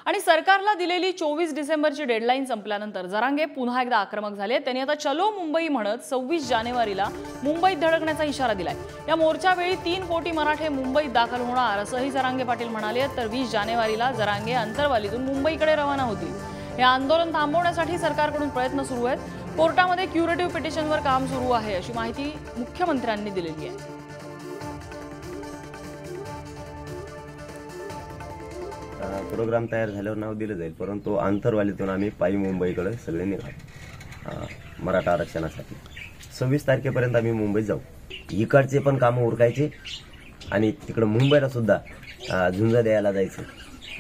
आणि सरकारला दिलेली 24 डिसेंबरची डेडलाईन संपल्यानंतर जरांगे पुन्हा एकदा आक्रमक झाले। त्यांनी आता चलो मुंबई म्हणत 26 जानेवारीला मुंबईत धडकण्याचा इशारा दिलाय। या मोर्चावेळी 3 कोटी मराठे मुंबईत दाखल होणार असंही जरांगे पाटील म्हणाले। तर 20 जानेवारीला जरांगे अंतरवालीतून मुंबईकडे रवाना होतील। हे आंदोलन थांबवण्यासाठी सरकारकडून प्रयत्न सुरू आहेत। कोर्टामध्ये क्युरेटिव्ह पिटिशनवर काम सुरू आहे अशी माहिती मुख्यमंत्र्यांनी दिलेली आहे। प्रोग्राम तयार झाल्यावर नाव दिलं जाईल, परंतु आंतरवालीतून आम्ही पायी मुंबईकडे सगळे निघालो मराठा आरक्षणासाठी। 26 तारखेपर्यंत आम्ही मुंबईत जाऊ। इकडचे पण कामं उरकायचे आणि तिकडे मुंबईला सुद्धा झुंजा द्यायला जायचं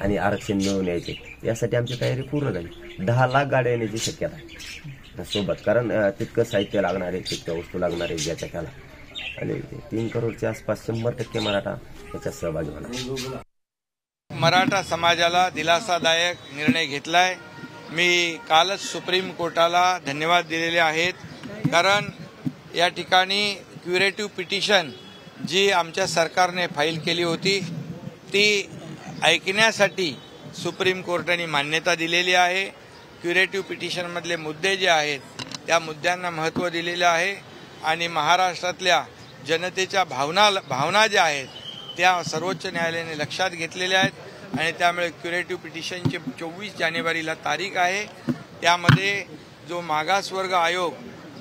आणि आरक्षण मिळवून यायचे। यासाठी आमची तयारी पूर्ण झाली। 10 लाख गाड्या येण्याची शक्यता आहे सोबत, कारण तितकं साहित्य लागणार आहे, तितक्या वस्तू लागणार आहे ज्याच्या त्याला, आणि 3 करोडच्या आसपास 100% मराठा याच्यात सहभागी होणार। मराठा समाजाला दिलासादायक निर्णय घेतलाय। मी कालच सुप्रीम कोर्टाला धन्यवाद दिलेले आहेत, कारण या ठिकाणी क्युरेटिव्ह पिटिशन जी आमच्या सरकारने फाईल केली होती ती ऐकण्यासाठी सुप्रीम कोर्टाने मान्यता दिलेली आहे। क्युरेटिव्ह पिटिशनमधले मुद्दे जे आहेत त्या मुद्द्यांना महत्त्व दिलेले आहे आणि महाराष्ट्रातल्या जनतेच्या भावना ज्या आहेत त्या सर्वोच्च न्यायालयाने लक्षात घेतलेल्या आहेत आणि त्यामुळे क्युरेटिव्ह पिटिशनची 24 जानेवारीला तारीख आहे। त्यामध्ये जो मागासवर्ग आयोग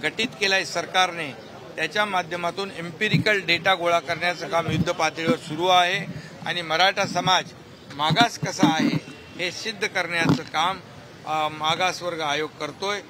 गठीत केला आहे सरकारने, त्याच्या माध्यमातून एम्पिरिकल डेटा गोळा करण्याचं काम युद्ध पातळीवर सुरू आहे आणि मराठा समाज मागास कसा आहे हे सिद्ध करण्याचं काम मागासवर्ग आयोग करतोय।